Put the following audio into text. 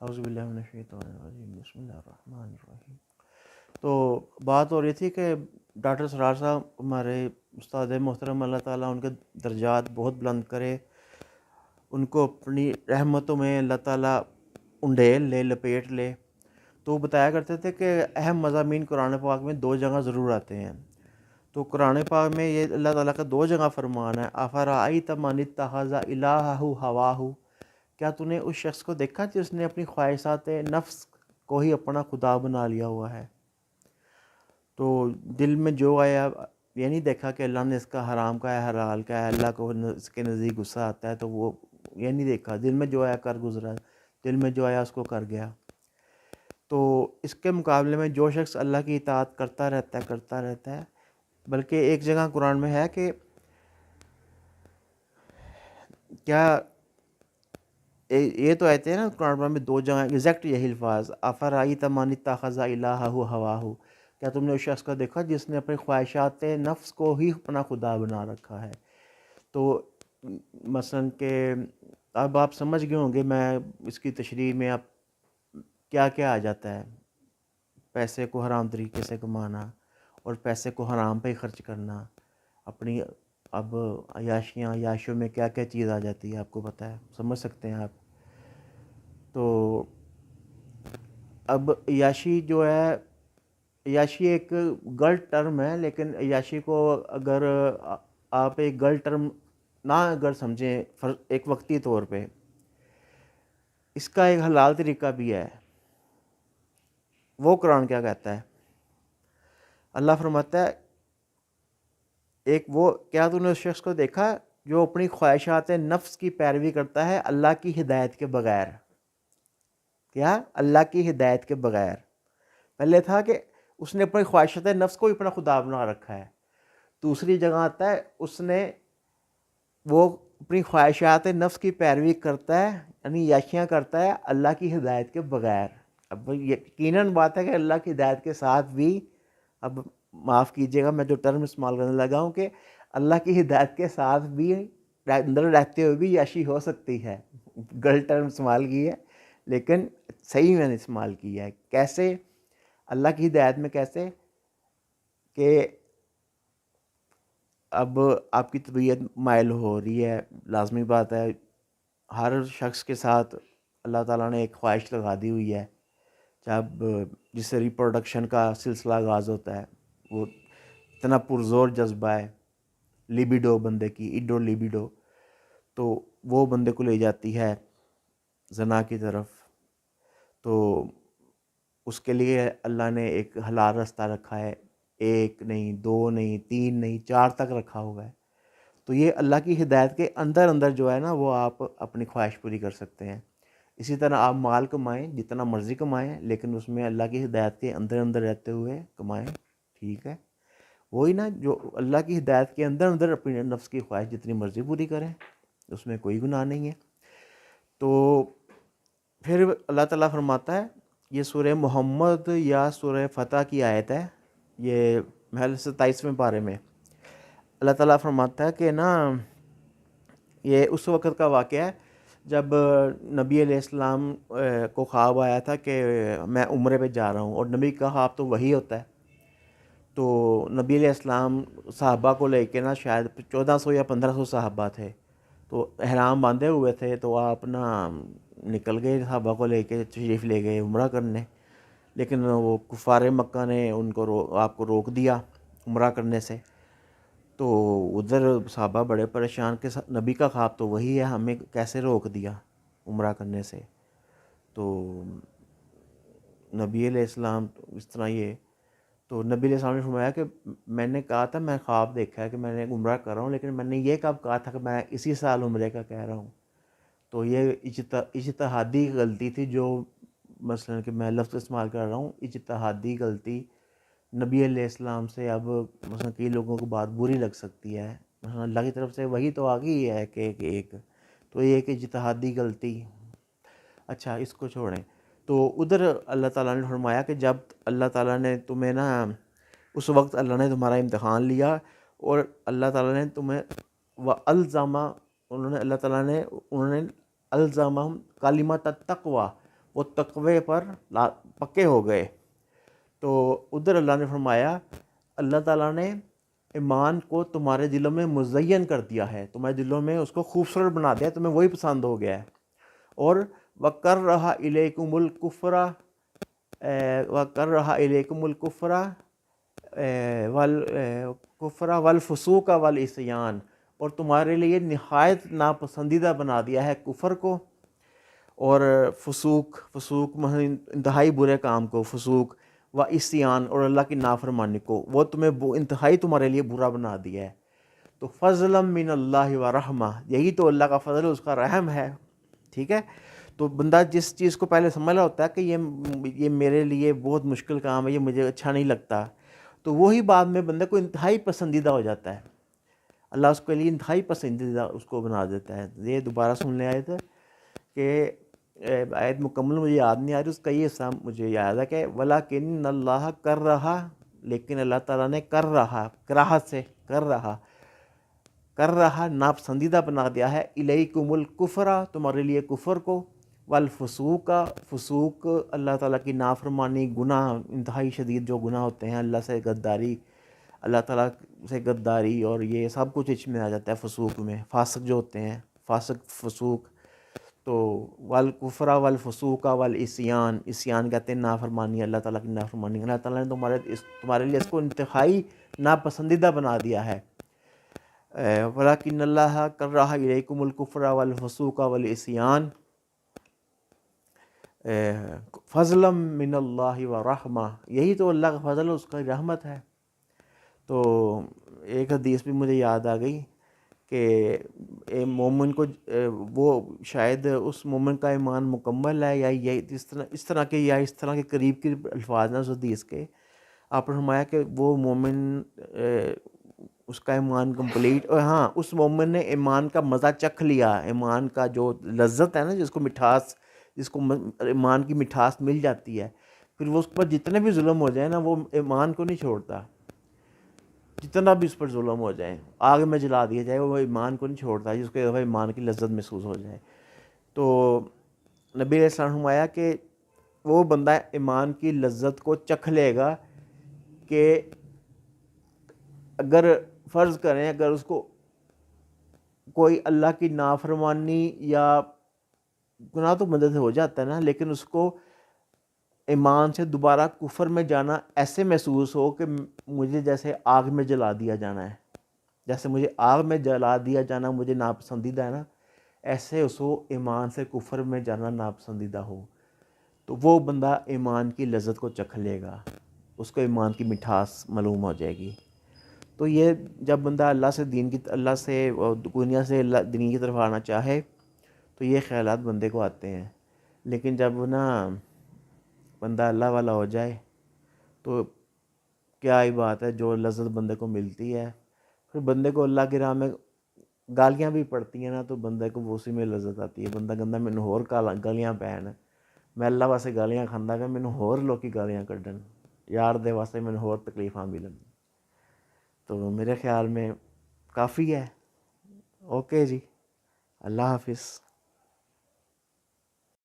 اعوذ باللہ من الشیطان الرجیم، بسم اللہ الرحمن الرحیم۔ تو بات ہو رہی تھی کہ ڈاکٹر سرار صاحب ہمارے استاد محترم، اللہ تعالیٰ ان کے درجات بہت بلند کرے، ان کو اپنی رحمتوں میں اللہ تعالیٰ انڈیل لے، لپیٹ لے۔ تو وہ بتایا کرتے تھے کہ اہم مضامین قرآن پاک میں دو جگہ ضرور آتے ہیں۔ تو قرآن پاک میں یہ اللہ تعالیٰ کا دو جگہ فرمان ہے، افرأیت من اتخذ الہہ ہواہ، کیا تو نے اس شخص کو دیکھا جس نے اپنی خواہشات نفس کو ہی اپنا خدا بنا لیا ہوا ہے؟ تو دل میں جو آیا، یہ نہیں دیکھا کہ اللہ نے اس کا حرام کا ہے، حلال کا ہے، اللہ کو اس کے نزدیک غصہ آتا ہے، تو وہ یہ نہیں دیکھا، دل میں جو آیا کر گزرا، دل میں جو آیا اس کو کر گیا۔ تو اس کے مقابلے میں جو شخص اللہ کی اطاعت کرتا رہتا ہے، بلکہ ایک جگہ قرآن میں ہے کہ کیا یہ تو آتے ہیں نا قرآن میں دو جگہ ایگزیکٹ یہی الفاظ، افرأیت من اتخذ الہہ ہواہ، کیا تم نے اس شخص کو دیکھا جس نے اپنی خواہشات نفس کو ہی اپنا خدا بنا رکھا ہے؟ تو مثلا کہ اب آپ سمجھ گئے ہوں گے میں اس کی تشریح میں، اب کیا کیا آ جاتا ہے۔ پیسے کو حرام طریقے سے کمانا اور پیسے کو حرام پہ ہی خرچ کرنا، اپنی اب عیاشیوں میں کیا کیا چیز آ جاتی ہے آپ کو پتہ ہے، سمجھ سکتے ہیں آپ۔ تو اب عیاشی جو ہے، عیاشی ایک غلط ٹرم ہے، لیکن عیاشی کو اگر آپ ایک غلط ٹرم نہ اگر سمجھیں ایک وقتی طور پہ، اس کا ایک حلال طریقہ بھی ہے۔ وہ قرآن کیا کہتا ہے؟ اللہ فرماتا ہے ایک وہ، کیا تو نے اس شخص کو دیکھا جو اپنی خواہشات نفس کی پیروی کرتا ہے اللہ کی ہدایت کے بغیر؟ کیا؟ اللہ کی ہدایت کے بغیر۔ پہلے تھا کہ اس نے اپنی خواہشات نفس کو ہی اپنا خدا بنا رکھا ہے۔ دوسری جگہ آتا ہے وہ اپنی خواہشات نفس کی پیروی کرتا ہے، یعنی یاشیاں کرتا ہے اللہ کی ہدایت کے بغیر۔ اب یقیناً بات ہے کہ اللہ کی ہدایت کے ساتھ بھی، اب معاف کیجیے گا میں جو ٹرم استعمال کرنے لگا ہوں، کہ اللہ کی ہدایت کے ساتھ بھی اندر رہتے ہوئے بھی یاشی ہو سکتی ہے۔ غلط ٹرم استعمال کی ہے لیکن صحیح میں نے استعمال کیا ہے۔ کیسے؟ اللہ کی ہدایت میں کیسے کہ اب آپ کی طبیعت مائل ہو رہی ہے، لازمی بات ہے، ہر شخص کے ساتھ اللہ تعالیٰ نے ایک خواہش لگا دی ہوئی ہے، جب جس سے ریپروڈکشن کا سلسلہ آغاز ہوتا ہے، وہ اتنا پرزور جذبہ ہے لیبیڈو، بندے کی ایڈو لیبیڈو، تو وہ بندے کو لے جاتی ہے زنا کی طرف۔ تو اس کے لیے اللہ نے ایک حلال راستہ رکھا ہے، ایک نہیں، دو نہیں، تین نہیں، چار تک رکھا ہوا ہے۔ تو یہ اللہ کی ہدایت کے اندر جو ہے نا، وہ آپ اپنی خواہش پوری کر سکتے ہیں۔ اسی طرح آپ مال کمائیں، جتنا مرضی کمائیں، لیکن اس میں اللہ کی ہدایت کے اندر رہتے ہوئے کمائیں، ٹھیک ہے؟ وہی نا، جو اللہ کی ہدایت کے اندر اپنی نفس کی خواہش جتنی مرضی پوری کریں، اس میں کوئی گناہ نہیں ہے۔ تو پھر اللہ تعالیٰ فرماتا ہے، یہ سورہ محمد یا سورہ فتح کی آیت ہے، یہ محل 27ویں پارے میں اللہ تعالیٰ فرماتا ہے کہ نا، یہ اس وقت کا واقعہ ہے جب نبی علیہ السلام کو خواب آیا تھا کہ میں عمرے پہ جا رہا ہوں، اور نبی کا خواب تو وہی ہوتا ہے۔ تو نبی علیہ السلام صحابہ کو لے کے نا، شاید 1400 یا 1500 صحابہ تھے، تو احرام باندھے ہوئے تھے، تو آپ نا نکل گئے، صحابہ کو لے کے تشریف لے گئے عمرہ کرنے، لیکن وہ کفار مکہ نے ان کو آپ کو روک دیا عمرہ کرنے سے۔ تو ادھر صحابہ بڑے پریشان کہ نبی کا خواب تو وہی ہے، ہمیں کیسے روک دیا عمرہ کرنے سے؟ تو نبی علیہ السلام اس طرح تو نبی علیہ السلام نے فرمایا کہ میں نے کہا تھا، میں خواب دیکھا ہے کہ میں نے عمرہ کر رہا ہوں، لیکن میں نے یہ کب کہا تھا کہ میں اسی سال عمرے کا کہہ رہا ہوں؟ تو یہ اجتہادی غلطی تھی، جو مثلا کہ میں لفظ استعمال کر رہا ہوں، اجتہادی غلطی نبی علیہ السلام سے اب مثلا کئی لوگوں کو بات بری لگ سکتی ہے، مثلا اللہ کی طرف سے وہی تو آ گئی ہے کہ ایک تو یہ کہ اجتہادی غلطی، اچھا اس کو چھوڑیں۔ تو ادھر اللہ تعالیٰ نے فرمایا کہ جب اللہ تعالیٰ نے تمہیں نا، اس وقت اللہ نے تمہارا امتحان لیا، اور اللہ تعالیٰ نے تمہیں اللہ تعالیٰ نے الزامہم کلمۃ التقویٰ، وہ تقوی پر پکے ہو گئے۔ تو ادھر اللہ نے فرمایا اللہ تعالیٰ نے ایمان کو تمہارے دلوں میں مزین کر دیا ہے، تمہارے دلوں میں اس کو خوبصورت بنا دیا، تمہیں وہی پسند ہو گیا ہے۔ اور وَكَرَّهَ إِلَيْكُمُ الْكُفْرَ وَكَرَّهَ إِلَيْكُمُ الْكُفْرَ والکفر والفسوق والعصیان، اور تمہارے لیے نہایت ناپسندیدہ بنا دیا ہے کفر کو اور فسوق انتہائی برے کام کو، فسوق و عصیان اور اللہ کی نافرمانی کو، وہ تمہیں انتہائی تمہارے لیے برا بنا دیا ہے۔ تو فضلا من اللہ و رحمہ، یہی تو اللہ کا فضل، اس کا رحم ہے، ٹھیک ہے۔ تو بندہ جس چیز کو پہلے سمجھ رہا ہوتا ہے کہ یہ میرے لیے بہت مشکل کام ہے، یہ مجھے اچھا نہیں لگتا، تو وہی بعد میں بندے کو انتہائی پسندیدہ ہو جاتا ہے، اللہ اس کے لیے انتہائی پسندیدہ اس کو بنا دیتا ہے۔ یہ دوبارہ سن لے آیت کہ آیت مکمل مجھے یاد نہیں آ رہی، اس کا یہ حصہ مجھے یاد ہے کہ وَلَكِنَّ اللَّهَ كَرَّهَ، لیکن اللہ تعالیٰ نے کراہت سے کر رہا ناپسندیدہ بنا دیا ہے، الیکم الکفر، تمہارے لیے کفر کو، والفسوق، فسوق اللہ تعالیٰ کی نافرمانی، گناہ انتہائی شدید جو گناہ ہوتے ہیں، اللہ سے غداری، اللہ تعالیٰ سے غداری، اور یہ سب کچھ اس میں آ جاتا ہے فسوق میں، فاسق جو ہوتے ہیں، فاسق فسوق۔ تو والکفر والفسوق والعصیان، عصیان کہتے ہیں نافرمانی، اللہ تعالیٰ کی نافرمانی، اللہ تعالیٰ نے تمہارے لیے اس کو انتہائی ناپسندیدہ بنا دیا ہے۔ وَلَكِنَّ اللَّهَ كَرَّهَ إِلَيْكُمُ الْكُفْرَ وَالْفُسُوقَ وَالْعِصْيَانَ فَضْلًا مِّنَ اللَّهِ وَرَحْمَةً، یہی تو اللہ کا فضل، اس کی رحمت ہے۔ تو ایک حدیث بھی مجھے یاد آ گئی کہ مومن کو وہ شاید اس مومن کا ایمان مکمل ہے، یا یہ اس طرح کے قریب کے الفاظ ہیں اس حدیث کے۔ آپ نے فرمایا کہ وہ مومن اس کا ایمان کمپلیٹ، اور ہاں اس مومن نے ایمان کا مزہ چکھ لیا، ایمان کا جو لذت ہے نا، جس کو ایمان کی مٹھاس مل جاتی ہے، پھر وہ اس پر جتنے بھی ظلم ہو جائے نا، وہ ایمان کو نہیں چھوڑتا، جتنا بھی اس پر ظلم ہو جائے، آگ میں جلا دیا جائے، وہ ایمان کو نہیں چھوڑتا، جس کو ایک دفعہ ایمان کی لذت محسوس ہو جائے۔ تو نبی علیہ السلام نے فرمایا کہ وہ بندہ ایمان کی لذت کو چکھ لے گا کہ اگر فرض کریں، اگر اس کو کوئی اللہ کی نافرمانی یا گناہ تو مدد ہو جاتا ہے نا، لیکن اس کو ایمان سے دوبارہ کفر میں جانا ایسے محسوس ہو کہ مجھے جیسے آگ میں جلا دیا جانا ہے، جیسے مجھے آگ میں جلا دیا جانا مجھے ناپسندیدہ ہے نا، ایسے اس کو ایمان سے کفر میں جانا ناپسندیدہ ہو، تو وہ بندہ ایمان کی لذت کو چکھ لے گا، اس کو ایمان کی مٹھاس معلوم ہو جائے گی۔ تو یہ جب بندہ اللہ سے دنیا سے دین کی طرف آنا چاہے تو یہ خیالات بندے کو آتے ہیں، لیکن جب نا بندہ اللہ والا ہو جائے تو کیا ہی بات ہے، جو لذت بندے کو ملتی ہے، پھر بندے کو اللہ کی راہ میں گالیاں بھی پڑتی ہیں نا، تو بندے کو اسی میں لذت آتی ہے، بندہ کہندا مینوں ہور گالیاں پین، میں اللہ واسطے گالیاں کھاندا کہ مینوں ہور لوکی گالیاں کڈن، یار دے واسطے مینوں ہور تکلیفاں ملن۔ تو میرے خیال میں کافی ہے۔ اوکے جی، اللہ حافظ۔